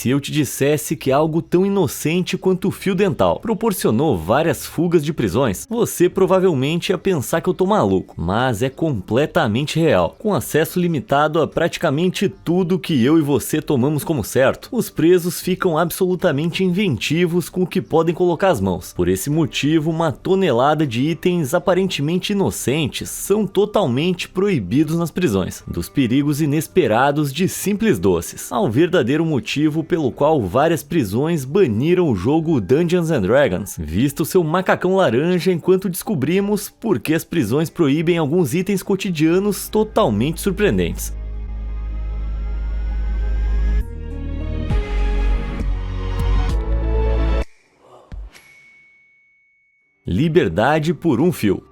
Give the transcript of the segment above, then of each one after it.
se eu te dissesse que algo tão inocente quanto o fio dental proporcionou várias fugas de prisões, você provavelmente ia pensar que eu tô maluco, mas é completamente real. Com acesso limitado a praticamente tudo que eu e você tomamos como certo, os presos ficam absolutamente inventivos com o que podem colocar as mãos. Por esse motivo, uma tonelada de itens aparentemente inocentes são totalmente proibidos nas prisões, dos perigos inesperados de simples doces, ao verdadeiro motivo pelo qual várias prisões baniram o jogo Dungeons & Dragons, visto seu macacão laranja, enquanto descobrimos por que as prisões proíbem alguns itens cotidianos totalmente surpreendentes. Liberdade por um fio.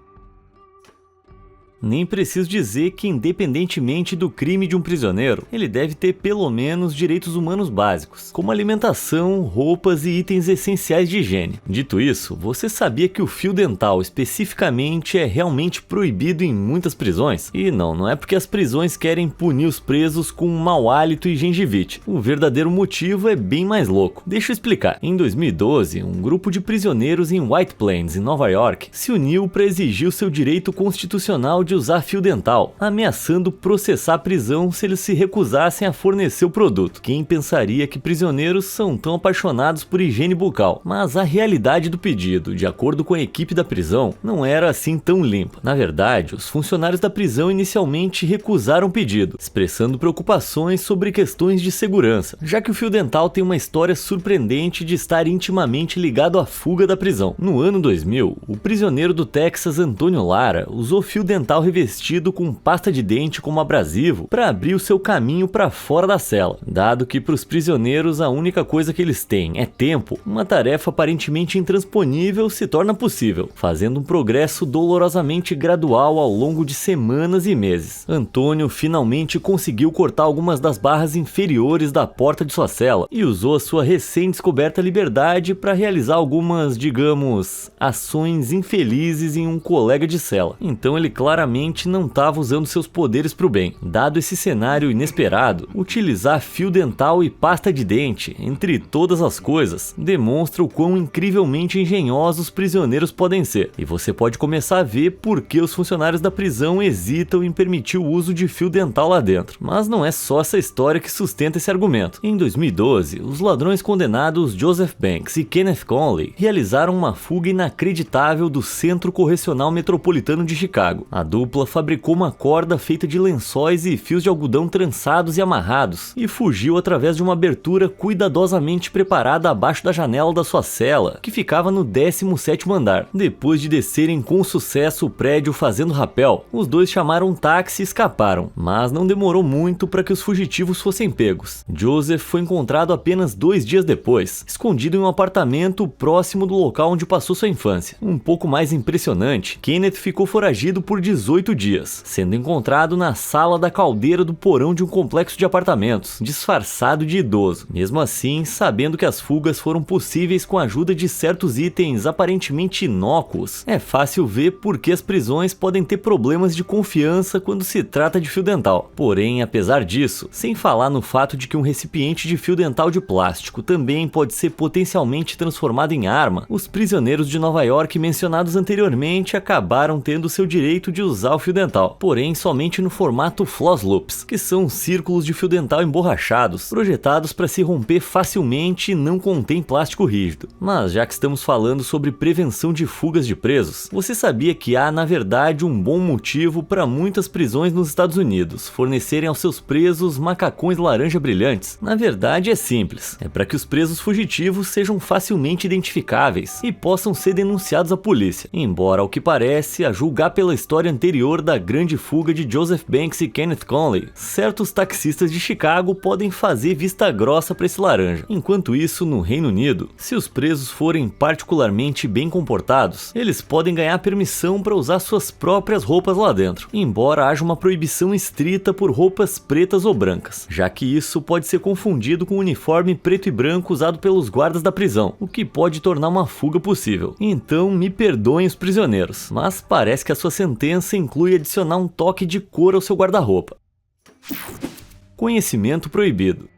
Nem preciso dizer que, independentemente do crime de um prisioneiro, ele deve ter pelo menos direitos humanos básicos, como alimentação, roupas e itens essenciais de higiene. Dito isso, você sabia que o fio dental especificamente é realmente proibido em muitas prisões? E não é porque as prisões querem punir os presos com mau hálito e gengivite. O verdadeiro motivo é bem mais louco. Deixa eu explicar. Em 2012, um grupo de prisioneiros em White Plains, em Nova York, se uniu para exigir o seu direito constitucional de usar fio dental, ameaçando processar a prisão se eles se recusassem a fornecer o produto. Quem pensaria que prisioneiros são tão apaixonados por higiene bucal? Mas a realidade do pedido, de acordo com a equipe da prisão, não era assim tão limpa. Na verdade, os funcionários da prisão inicialmente recusaram o pedido, expressando preocupações sobre questões de segurança, já que o fio dental tem uma história surpreendente de estar intimamente ligado à fuga da prisão. No ano 2000, o prisioneiro do Texas, Antônio Lara, usou fio dental revestido com pasta de dente como abrasivo para abrir o seu caminho para fora da cela. Dado que para os prisioneiros a única coisa que eles têm é tempo, uma tarefa aparentemente intransponível se torna possível, fazendo um progresso dolorosamente gradual ao longo de semanas e meses. Antônio finalmente conseguiu cortar algumas das barras inferiores da porta de sua cela e usou a sua recém-descoberta liberdade para realizar algumas, digamos, ações infelizes em um colega de cela. Então ele claramente não estava usando seus poderes para o bem. Dado esse cenário inesperado, utilizar fio dental e pasta de dente, entre todas as coisas, demonstra o quão incrivelmente engenhosos os prisioneiros podem ser. E você pode começar a ver por que os funcionários da prisão hesitam em permitir o uso de fio dental lá dentro. Mas não é só essa história que sustenta esse argumento. Em 2012, os ladrões condenados Joseph Banks e Kenneth Conley realizaram uma fuga inacreditável do Centro Correcional Metropolitano de Chicago. A dupla fabricou uma corda feita de lençóis e fios de algodão trançados e amarrados e fugiu através de uma abertura cuidadosamente preparada abaixo da janela da sua cela, que ficava no 17º andar. Depois de descerem com sucesso o prédio fazendo rapel, os dois chamaram um táxi e escaparam, mas não demorou muito para que os fugitivos fossem pegos. Joseph foi encontrado apenas 2 dias depois, escondido em um apartamento próximo do local onde passou sua infância. Um pouco mais impressionante, Kenneth ficou foragido por 18 dias, sendo encontrado na sala da caldeira do porão de um complexo de apartamentos, disfarçado de idoso. Mesmo assim, sabendo que as fugas foram possíveis com a ajuda de certos itens aparentemente inócuos, é fácil ver por que as prisões podem ter problemas de confiança quando se trata de fio dental. Porém, apesar disso, sem falar no fato de que um recipiente de fio dental de plástico também pode ser potencialmente transformado em arma, os prisioneiros de Nova York mencionados anteriormente acabaram tendo seu direito de usar o fio dental, porém somente no formato floss loops, que são círculos de fio dental emborrachados, projetados para se romper facilmente e não contém plástico rígido. Mas já que estamos falando sobre prevenção de fugas de presos, você sabia que há na verdade um bom motivo para muitas prisões nos Estados Unidos fornecerem aos seus presos macacões laranja brilhantes? Na verdade é simples, é para que os presos fugitivos sejam facilmente identificáveis e possam ser denunciados à polícia, embora ao que parece, a julgar pela história anterior da grande fuga de Joseph Banks e Kenneth Conley, certos taxistas de Chicago podem fazer vista grossa para esse laranja. Enquanto isso, no Reino Unido, se os presos forem particularmente bem comportados, eles podem ganhar permissão para usar suas próprias roupas lá dentro, embora haja uma proibição estrita por roupas pretas ou brancas, já que isso pode ser confundido com o uniforme preto e branco usado pelos guardas da prisão, o que pode tornar uma fuga possível. Então, me perdoem os prisioneiros, mas parece que a sua sentença inclui adicionar um toque de cor ao seu guarda-roupa. Conhecimento proibido.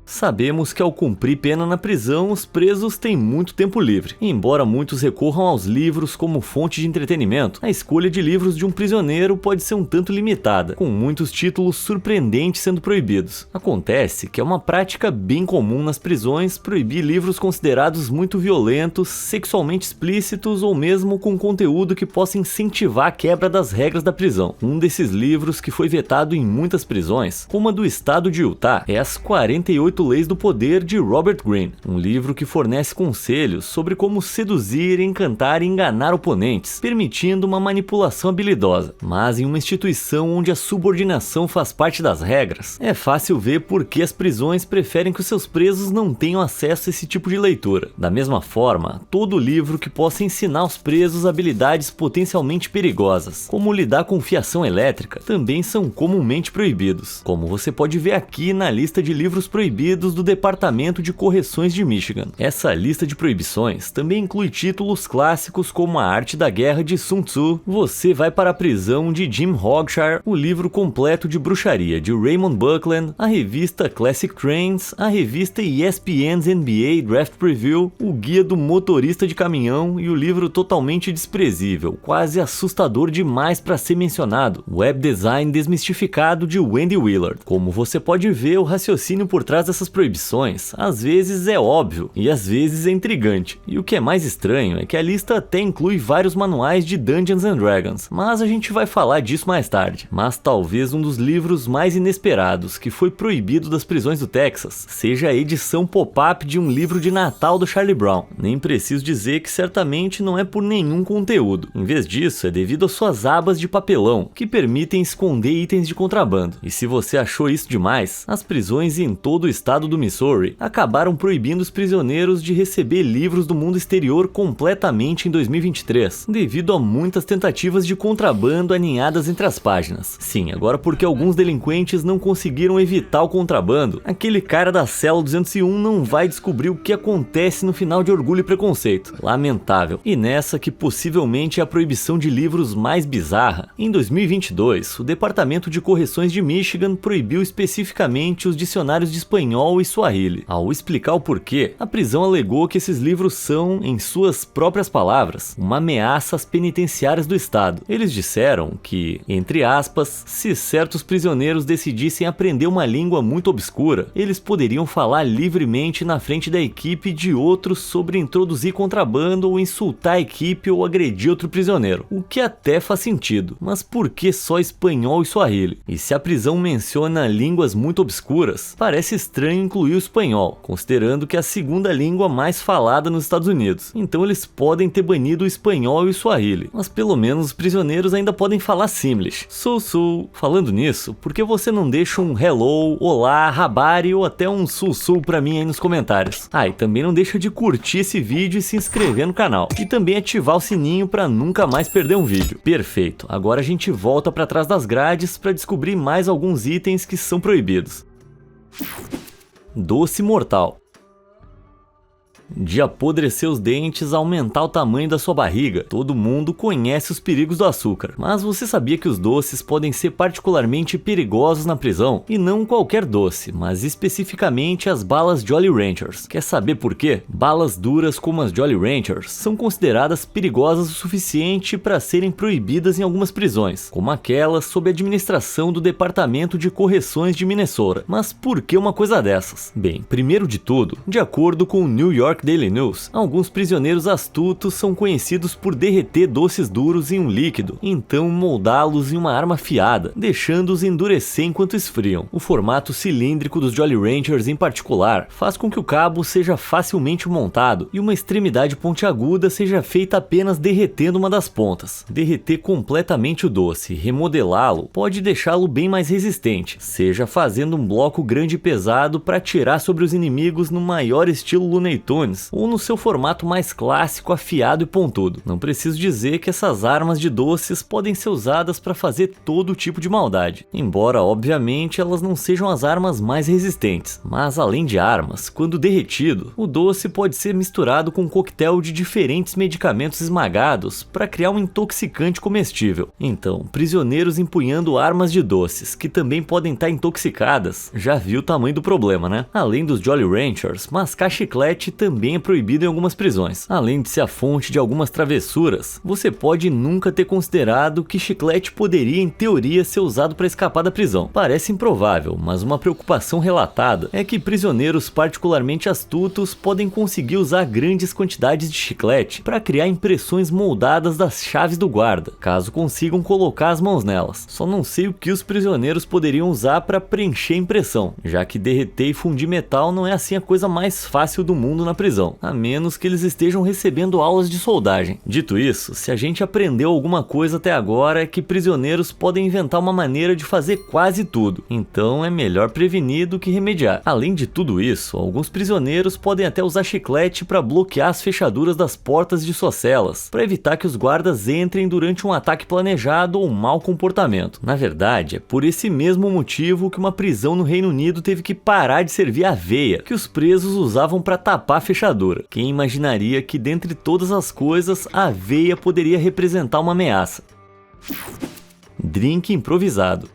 Sabemos que ao cumprir pena na prisão, os presos têm muito tempo livre. Embora muitos recorram aos livros como fonte de entretenimento, a escolha de livros de um prisioneiro pode ser um tanto limitada, com muitos títulos surpreendentes sendo proibidos. Acontece que é uma prática bem comum nas prisões proibir livros considerados muito violentos, sexualmente explícitos ou mesmo com conteúdo que possa incentivar a quebra das regras da prisão. Um desses livros que foi vetado em muitas prisões, como a do estado de Utah, é As 48 Leis do Poder de Robert Greene, um livro que fornece conselhos sobre como seduzir, encantar e enganar oponentes, permitindo uma manipulação habilidosa. Mas em uma instituição onde a subordinação faz parte das regras, é fácil ver por que as prisões preferem que os seus presos não tenham acesso a esse tipo de leitura. Da mesma forma, todo livro que possa ensinar aos presos habilidades potencialmente perigosas, como lidar com fiação elétrica, também são comumente proibidos, como você pode ver aqui na lista de livros proibidos do Departamento de Correções de Michigan. Essa lista de proibições também inclui títulos clássicos como A Arte da Guerra de Sun Tzu, Você Vai para a Prisão de Jim Hogshire, o livro completo de bruxaria de Raymond Buckland, a revista Classic Trends, a revista ESPN's NBA Draft Preview, o Guia do Motorista de Caminhão e o livro totalmente desprezível, quase assustador demais para ser mencionado, Web Design Desmistificado de Wendy Willard. Como você pode ver, o raciocínio por trás dessas proibições às vezes é óbvio e às vezes é intrigante. E o que é mais estranho é que a lista até inclui vários manuais de Dungeons and Dragons, mas a gente vai falar disso mais tarde. Mas talvez um dos livros mais inesperados que foi proibido das prisões do Texas seja a edição pop-up de um livro de Natal do Charlie Brown. Nem preciso dizer que certamente não é por nenhum conteúdo. Em vez disso, é devido às suas abas de papelão, que permitem esconder itens de contrabando. E se você achou isso demais, as prisões em todo o estado do Missouri acabaram proibindo os prisioneiros de receber livros do mundo exterior completamente em 2023, devido a muitas tentativas de contrabando aninhadas entre as páginas. Sim, agora porque alguns delinquentes não conseguiram evitar o contrabando, aquele cara da cela 201 não vai descobrir o que acontece no final de Orgulho e Preconceito. Lamentável. E nessa que possivelmente é a proibição de livros mais bizarra. Em 2022, o Departamento de Correções de Michigan proibiu especificamente os dicionários de espanhol e Swahili. Ao explicar o porquê, a prisão alegou que esses livros são, em suas próprias palavras, uma ameaça às penitenciárias do estado. Eles disseram que, entre aspas, se certos prisioneiros decidissem aprender uma língua muito obscura, eles poderiam falar livremente na frente da equipe de outros sobre introduzir contrabando ou insultar a equipe ou agredir outro prisioneiro. O que até faz sentido, mas por que só espanhol e Swahili? E se a prisão menciona línguas muito obscuras, parece estranho incluir o espanhol, considerando que é a segunda língua mais falada nos Estados Unidos. Então eles podem ter banido o espanhol e o Swahili, mas pelo menos os prisioneiros ainda podem falar Simlish. Sul. Falando nisso, por que você não deixa um hello, olá, habari ou até um sul pra mim aí nos comentários? Ah, e também não deixa de curtir esse vídeo e se inscrever no canal. E também ativar o sininho pra nunca mais perder um vídeo. Perfeito, agora a gente volta pra trás das grades pra descobrir mais alguns itens que são proibidos. Doce mortal. De apodrecer os dentes a aumentar o tamanho da sua barriga, todo mundo conhece os perigos do açúcar. Mas você sabia que os doces podem ser particularmente perigosos na prisão? E não qualquer doce, mas especificamente as balas Jolly Ranchers. Quer saber por quê? Balas duras como as Jolly Ranchers são consideradas perigosas o suficiente para serem proibidas em algumas prisões, como aquelas sob a administração do Departamento de Correções de Minnesota. Mas por que uma coisa dessas? Bem, primeiro de tudo, de acordo com o New York Daily News, alguns prisioneiros astutos são conhecidos por derreter doces duros em um líquido, então moldá-los em uma arma afiada, deixando-os endurecer enquanto esfriam. O formato cilíndrico dos Jolly Ranchers em particular faz com que o cabo seja facilmente montado e uma extremidade pontiaguda seja feita apenas derretendo uma das pontas. Derreter completamente o doce e remodelá-lo pode deixá-lo bem mais resistente, seja fazendo um bloco grande e pesado para atirar sobre os inimigos no maior estilo Looney Tunes, smartphones ou no seu formato mais clássico, afiado e pontudo. Não preciso dizer que essas armas de doces podem ser usadas para fazer todo tipo de maldade, embora obviamente elas não sejam as armas mais resistentes. Mas além de armas, quando derretido, o doce pode ser misturado com um coquetel de diferentes medicamentos esmagados para criar um intoxicante comestível. Então, prisioneiros empunhando armas de doces, que também podem estar intoxicadas, já viu o tamanho do problema, né? Além dos Jolly Ranchers, mascar chiclete também é proibido em algumas prisões. Além de ser a fonte de algumas travessuras, você pode nunca ter considerado que chiclete poderia, em teoria, ser usado para escapar da prisão. Parece improvável, mas uma preocupação relatada é que prisioneiros particularmente astutos podem conseguir usar grandes quantidades de chiclete para criar impressões moldadas das chaves do guarda, caso consigam colocar as mãos nelas. Só não sei o que os prisioneiros poderiam usar para preencher a impressão, já que derreter e fundir metal não é assim a coisa mais fácil do mundo na prisão, a menos que eles estejam recebendo aulas de soldagem. Dito isso, se a gente aprendeu alguma coisa até agora é que prisioneiros podem inventar uma maneira de fazer quase tudo, então é melhor prevenir do que remediar. Além de tudo isso, alguns prisioneiros podem até usar chiclete para bloquear as fechaduras das portas de suas celas, para evitar que os guardas entrem durante um ataque planejado ou mau comportamento. Na verdade, é por esse mesmo motivo que uma prisão no Reino Unido teve que parar de servir aveia, que os presos usavam para tapar a fechadura. Quem imaginaria que dentre todas as coisas, a aveia poderia representar uma ameaça? Drink improvisado.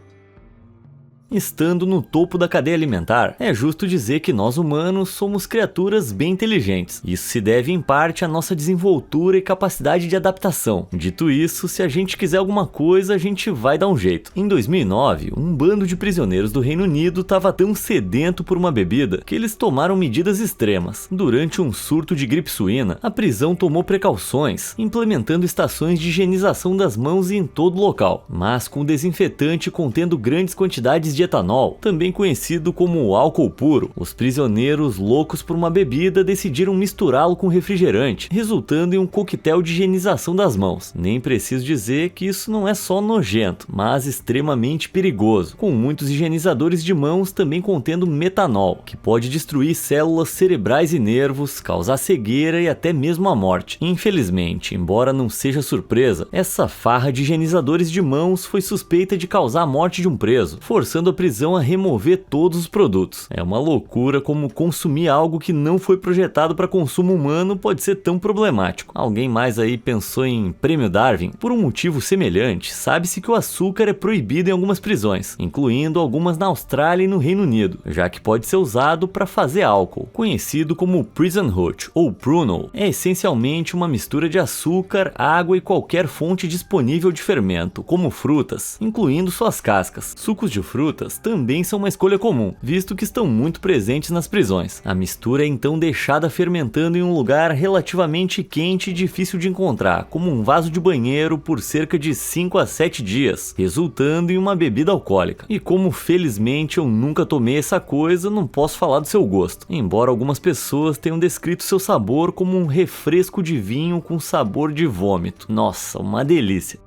Estando no topo da cadeia alimentar, é justo dizer que nós humanos somos criaturas bem inteligentes. Isso se deve em parte à nossa desenvoltura e capacidade de adaptação. Dito isso, se a gente quiser alguma coisa, a gente vai dar um jeito. Em 2009, um bando de prisioneiros do Reino Unido estava tão sedento por uma bebida que eles tomaram medidas extremas. Durante um surto de gripe suína, a prisão tomou precauções, implementando estações de higienização das mãos em todo o local, mas com desinfetante contendo grandes quantidades de etanol, também conhecido como álcool puro. Os prisioneiros, loucos por uma bebida, decidiram misturá-lo com refrigerante, resultando em um coquetel de higienização das mãos. Nem preciso dizer que isso não é só nojento, mas extremamente perigoso, com muitos higienizadores de mãos também contendo metanol, que pode destruir células cerebrais e nervos, causar cegueira e até mesmo a morte. Infelizmente, embora não seja surpresa, essa farra de higienizadores de mãos foi suspeita de causar a morte de um preso, forçando a prisão a remover todos os produtos. É uma loucura como consumir algo que não foi projetado para consumo humano pode ser tão problemático. Alguém mais aí pensou em Prêmio Darwin? Por um motivo semelhante, sabe-se que o açúcar é proibido em algumas prisões, incluindo algumas na Austrália e no Reino Unido, já que pode ser usado para fazer álcool, conhecido como Prison Hot ou Pruno. É essencialmente uma mistura de açúcar, água e qualquer fonte disponível de fermento, como frutas, incluindo suas cascas. Sucos de frutas também são uma escolha comum, visto que estão muito presentes nas prisões. A mistura é então deixada fermentando em um lugar relativamente quente e difícil de encontrar, como um vaso de banheiro, por cerca de 5 a 7 dias, resultando em uma bebida alcoólica. E como felizmente eu nunca tomei essa coisa, não posso falar do seu gosto, embora algumas pessoas tenham descrito seu sabor como um refresco de vinho com sabor de vômito. Nossa, uma delícia!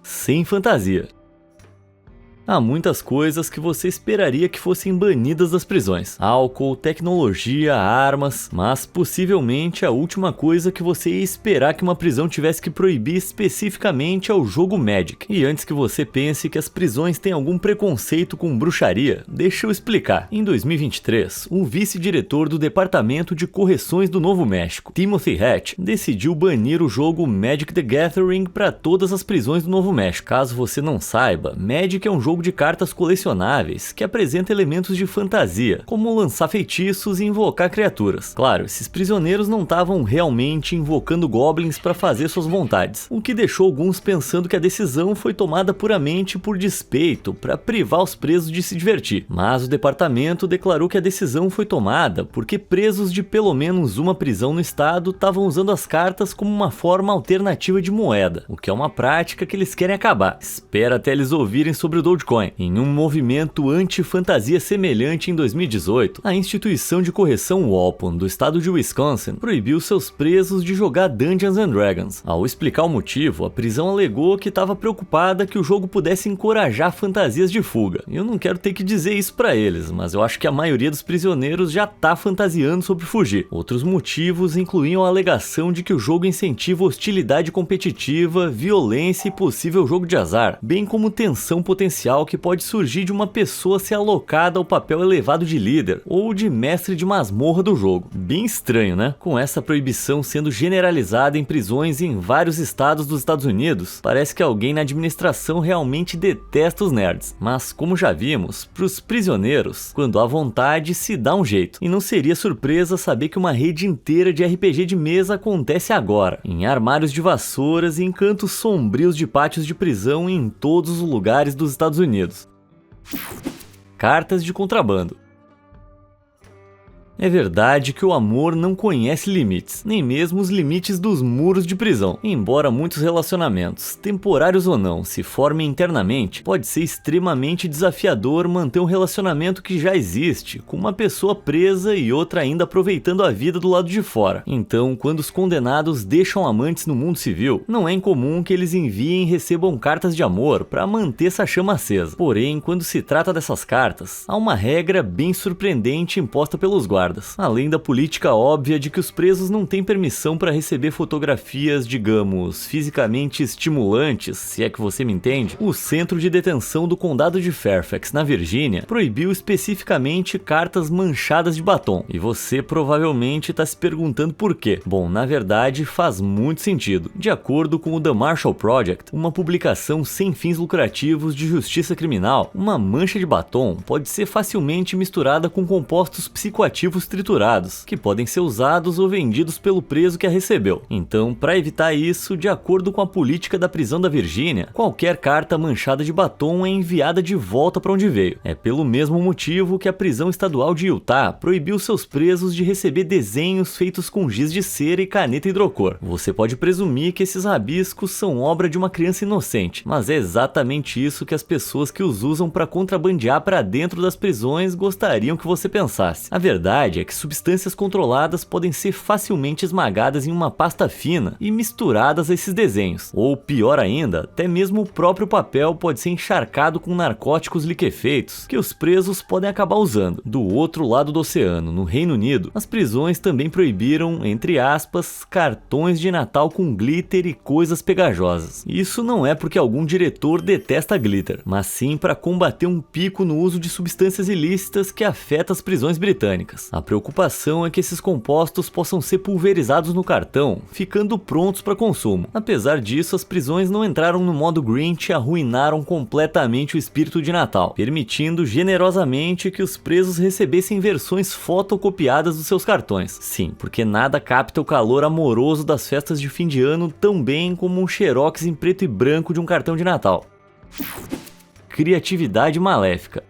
Sem fantasia. Há muitas coisas que você esperaria que fossem banidas das prisões. Álcool, tecnologia, armas, mas possivelmente a última coisa que você ia esperar que uma prisão tivesse que proibir especificamente é o jogo Magic. E antes que você pense que as prisões têm algum preconceito com bruxaria, deixa eu explicar. Em 2023, o vice-diretor do Departamento de Correções do Novo México, Timothy Hatch, decidiu banir o jogo Magic the Gathering para todas as prisões do Novo México. Caso você não saiba, Magic é um jogo de cartas colecionáveis que apresenta elementos de fantasia, como lançar feitiços e invocar criaturas. Claro, esses prisioneiros não estavam realmente invocando goblins para fazer suas vontades, o que deixou alguns pensando que a decisão foi tomada puramente por despeito, para privar os presos de se divertir. Mas o departamento declarou que a decisão foi tomada porque presos de pelo menos uma prisão no estado estavam usando as cartas como uma forma alternativa de moeda, o que é uma prática que eles querem acabar. Espera até eles ouvirem sobre o Dogecoin. Em um movimento anti-fantasia semelhante em 2018, a instituição de correção Walpon do estado de Wisconsin proibiu seus presos de jogar Dungeons and Dragons. Ao explicar o motivo, a prisão alegou que estava preocupada que o jogo pudesse encorajar fantasias de fuga. Eu não quero ter que dizer isso pra eles, mas eu acho que a maioria dos prisioneiros já tá fantasiando sobre fugir. Outros motivos incluíam a alegação de que o jogo incentiva hostilidade competitiva, violência e possível jogo de azar, bem como tensão potencial que pode surgir de uma pessoa ser alocada ao papel elevado de líder ou de mestre de masmorra do jogo. Bem estranho, né? Com essa proibição sendo generalizada em prisões em vários estados dos Estados Unidos, parece que alguém na administração realmente detesta os nerds. Mas, como já vimos, pros prisioneiros, quando há vontade, se dá um jeito. E não seria surpresa saber que uma rede inteira de RPG de mesa acontece agora, em armários de vassouras e em cantos sombrios de pátios de prisão em todos os lugares dos Estados Unidos. Cartas de contrabando. É verdade que o amor não conhece limites, nem mesmo os limites dos muros de prisão. Embora muitos relacionamentos, temporários ou não, se formem internamente, pode ser extremamente desafiador manter um relacionamento que já existe, com uma pessoa presa e outra ainda aproveitando a vida do lado de fora. Então, quando os condenados deixam amantes no mundo civil, não é incomum que eles enviem e recebam cartas de amor para manter essa chama acesa. Porém, quando se trata dessas cartas, há uma regra bem surpreendente imposta pelos guardas. Além da política óbvia de que os presos não têm permissão para receber fotografias, digamos, fisicamente estimulantes, se é que você me entende, o Centro de Detenção do Condado de Fairfax, na Virgínia, proibiu especificamente cartas manchadas de batom. E você provavelmente está se perguntando por quê. Bom, na verdade faz muito sentido. De acordo com o The Marshall Project, uma publicação sem fins lucrativos de justiça criminal, uma mancha de batom pode ser facilmente misturada com compostos psicoativos triturados, que podem ser usados ou vendidos pelo preso que a recebeu. Então, para evitar isso, de acordo com a política da prisão da Virgínia, qualquer carta manchada de batom é enviada de volta para onde veio. É pelo mesmo motivo que a prisão estadual de Utah proibiu seus presos de receber desenhos feitos com giz de cera e caneta hidrocor. Você pode presumir que esses rabiscos são obra de uma criança inocente, mas é exatamente isso que as pessoas que os usam para contrabandear para dentro das prisões gostariam que você pensasse. A verdade é que substâncias controladas podem ser facilmente esmagadas em uma pasta fina e misturadas a esses desenhos. Ou pior ainda, até mesmo o próprio papel pode ser encharcado com narcóticos liquefeitos que os presos podem acabar usando. Do outro lado do oceano, no Reino Unido, as prisões também proibiram, entre aspas, cartões de Natal com glitter e coisas pegajosas. Isso não é porque algum diretor detesta glitter, mas sim para combater um pico no uso de substâncias ilícitas que afeta as prisões britânicas. A preocupação é que esses compostos possam ser pulverizados no cartão, ficando prontos para consumo. Apesar disso, as prisões não entraram no modo Grinch e arruinaram completamente o espírito de Natal, permitindo generosamente que os presos recebessem versões fotocopiadas dos seus cartões. Sim, porque nada capta o calor amoroso das festas de fim de ano tão bem como um xerox em preto e branco de um cartão de Natal. Criatividade maléfica.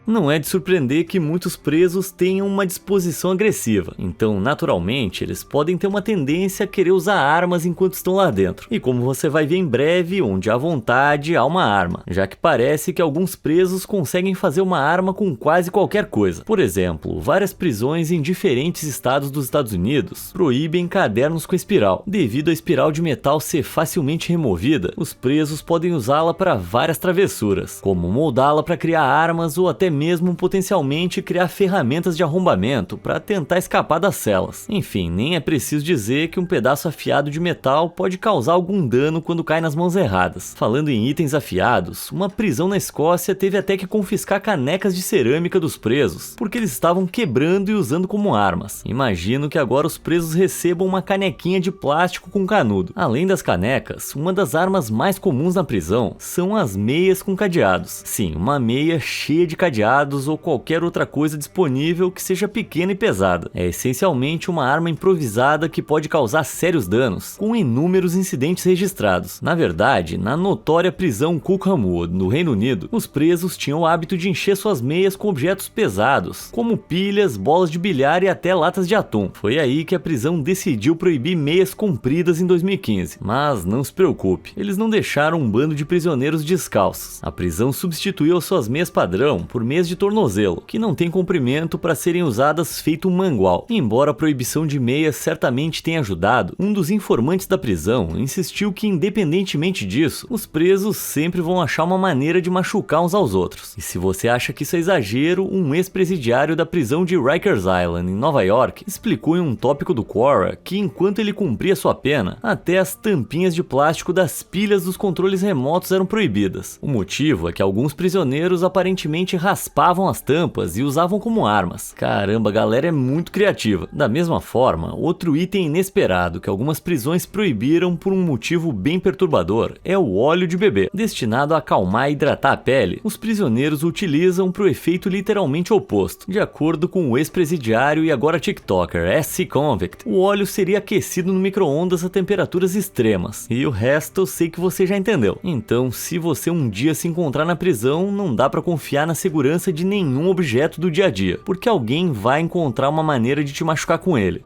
Não é de surpreender que muitos presos tenham uma disposição agressiva, então naturalmente eles podem ter uma tendência a querer usar armas enquanto estão lá dentro. E como você vai ver em breve, onde há vontade há uma arma, já que parece que alguns presos conseguem fazer uma arma com quase qualquer coisa. Por exemplo, várias prisões em diferentes estados dos Estados Unidos proíbem cadernos com espiral. Devido a espiral de metal ser facilmente removida, os presos podem usá-la para várias travessuras, como moldá-la para criar armas ou até mesmo potencialmente criar ferramentas de arrombamento para tentar escapar das celas. Enfim, nem é preciso dizer que um pedaço afiado de metal pode causar algum dano quando cai nas mãos erradas. Falando em itens afiados, uma prisão na Escócia teve até que confiscar canecas de cerâmica dos presos, porque eles estavam quebrando e usando como armas. Imagino que agora os presos recebam uma canequinha de plástico com canudo. Além das canecas, uma das armas mais comuns na prisão são as meias com cadeados. Sim, uma meia cheia de cadeados cadeados ou qualquer outra coisa disponível que seja pequena e pesada. É essencialmente uma arma improvisada que pode causar sérios danos, com inúmeros incidentes registrados. Na verdade, na notória prisão Cookham Wood, no Reino Unido, os presos tinham o hábito de encher suas meias com objetos pesados, como pilhas, bolas de bilhar e até latas de atum. Foi aí que a prisão decidiu proibir meias compridas em 2015. Mas não se preocupe, eles não deixaram um bando de prisioneiros descalços. A prisão substituiu as suas meias padrão por meias de tornozelo, que não tem comprimento para serem usadas feito um mangual. Embora a proibição de meias certamente tenha ajudado, um dos informantes da prisão insistiu que, independentemente disso, os presos sempre vão achar uma maneira de machucar uns aos outros. E se você acha que isso é exagero, um ex-presidiário da prisão de Rikers Island, em Nova York, explicou em um tópico do Quora que, enquanto ele cumpria sua pena, até as tampinhas de plástico das pilhas dos controles remotos eram proibidas. O motivo é que alguns prisioneiros aparentemente raspavam as tampas e usavam como armas. Caramba, a galera é muito criativa. Da mesma forma, outro item inesperado que algumas prisões proibiram por um motivo bem perturbador é o óleo de bebê. Destinado a acalmar e hidratar a pele, os prisioneiros o utilizam para o efeito literalmente oposto. De acordo com o ex-presidiário e agora TikToker SC Convict, o óleo seria aquecido no micro-ondas a temperaturas extremas. E o resto eu sei que você já entendeu. Então, se você um dia se encontrar na prisão, não dá para confiar na segurança de nenhum objeto do dia a dia, porque alguém vai encontrar uma maneira de te machucar com ele.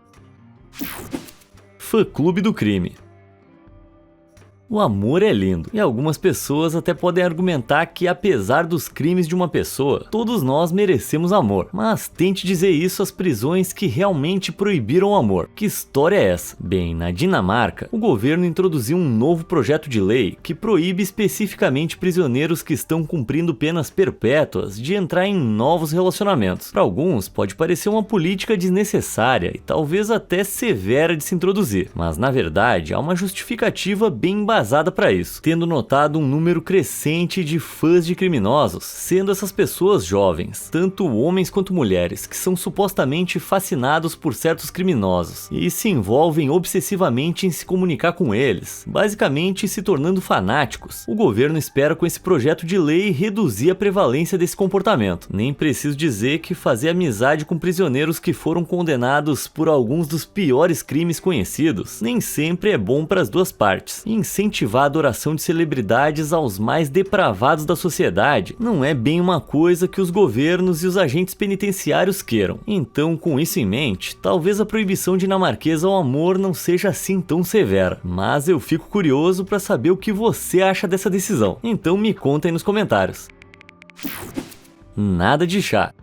Fã-clube do crime. O amor é lindo, e algumas pessoas até podem argumentar que, apesar dos crimes de uma pessoa, todos nós merecemos amor. Mas tente dizer isso às prisões que realmente proibiram o amor. Que história é essa? Bem, na Dinamarca, o governo introduziu um novo projeto de lei que proíbe especificamente prisioneiros que estão cumprindo penas perpétuas de entrar em novos relacionamentos. Para alguns, pode parecer uma política desnecessária e talvez até severa de se introduzir, mas na verdade há uma justificativa bem embasada para isso, tendo notado um número crescente de fãs de criminosos, sendo essas pessoas jovens, tanto homens quanto mulheres, que são supostamente fascinados por certos criminosos e se envolvem obsessivamente em se comunicar com eles, basicamente se tornando fanáticos. O governo espera com esse projeto de lei reduzir a prevalência desse comportamento. Nem preciso dizer que fazer amizade com prisioneiros que foram condenados por alguns dos piores crimes conhecidos nem sempre é bom para as duas partes. Incentivar a adoração de celebridades aos mais depravados da sociedade não é bem uma coisa que os governos e os agentes penitenciários queiram. Então, com isso em mente, talvez a proibição dinamarquesa ao amor não seja assim tão severa. Mas eu fico curioso para saber o que você acha dessa decisão. Então me conta aí nos comentários. Nada de chá.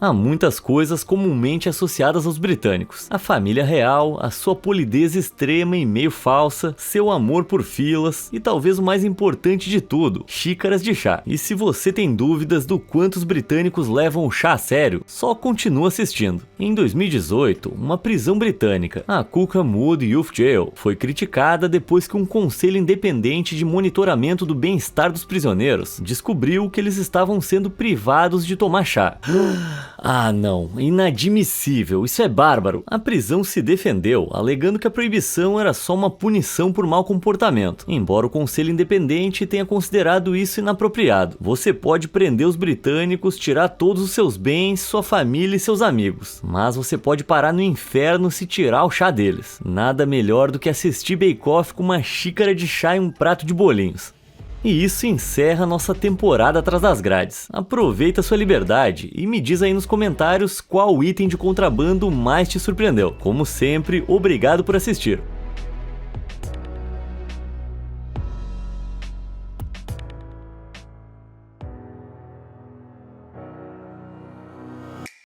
Há muitas coisas comumente associadas aos britânicos. A família real, a sua polidez extrema e meio falsa, seu amor por filas e talvez o mais importante de tudo, xícaras de chá. E se você tem dúvidas do quanto os britânicos levam o chá a sério, só continua assistindo. Em 2018, uma prisão britânica, a Cookham Wood Youth Jail, foi criticada depois que um conselho independente de monitoramento do bem-estar dos prisioneiros descobriu que eles estavam sendo privados de tomar chá. Ah não, inadmissível, isso é bárbaro. A prisão se defendeu, alegando que a proibição era só uma punição por mau comportamento, embora o conselho independente tenha considerado isso inapropriado. Você pode prender os britânicos, tirar todos os seus bens, sua família e seus amigos, mas você pode parar no inferno se tirar o chá deles. Nada melhor do que assistir Bake Off com uma xícara de chá e um prato de bolinhos. E isso encerra nossa temporada atrás das grades. Aproveita sua liberdade e me diz aí nos comentários qual item de contrabando mais te surpreendeu. Como sempre, obrigado por assistir.